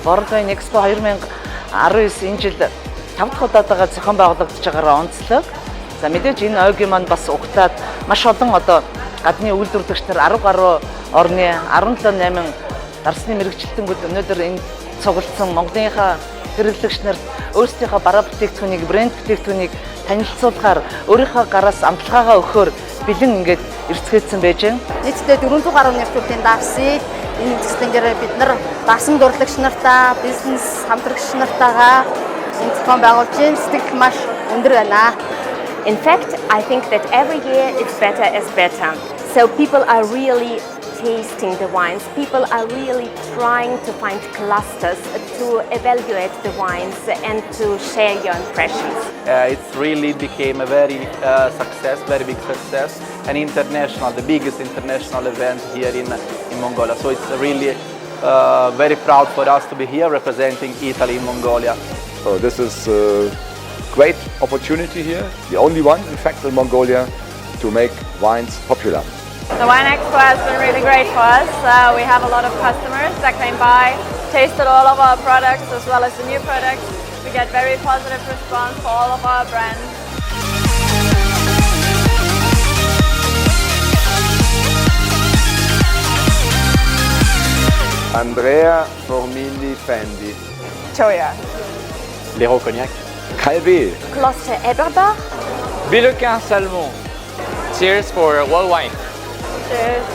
World Wine Expo 2019 энэ жил 5 дахь удаатайгаар зохион байгуулагдаж байгаагаа онцлог. За мэдээж энэ ойгийн маань бас угтаад маш олон одоо гадны үйлдвэрлэгч нар 10 гаруй орны 17-8 дарсны мэрэгчлэлтэнгүүд өнөөдөр энэ цуглдсан Монголынхаа хэрэглэгч нарт өөрсдийнхөө бараа бүтээгдэхүүнийг, брэнд бүтээгдэхүүнийг танилцуулахаар өөрийнхөө гараас амтлагаагаа өгөхөөр бэлэн ингээд эрсдэлцсэн байж байна. Нийтдээ 400 гаруй нэрчүүдийн дарсыг энэ зэслэнгээрээ бид нар дарсан дурлагч нартаа, бизнес хамтрагч нартаагаа энэ зохион байгуулж байна. Сэтгэл маш өндөр байна. In fact, I think that every year it's better as better. So people are really tasting the wines. People are really trying to find clusters to evaluate the wines and to share your impressions. It really became a very very big success, an international, the biggest international event here in Mongolia. So it's really very proud for us to be here representing Italy in Mongolia. So this is a great opportunity here, the only one in fact in Mongolia to make wines popular. The Wine Expo has been really great for us. We have a lot of customers that came by, tasted all of our products as well as the new products. We get very positive response for all of our brands. Andrea Formigli Fendi. Choya. L'Hérault Cognac. Calvé. Kloster Eberbach. Villequin Salmon. Cheers for World Wine. Cheers.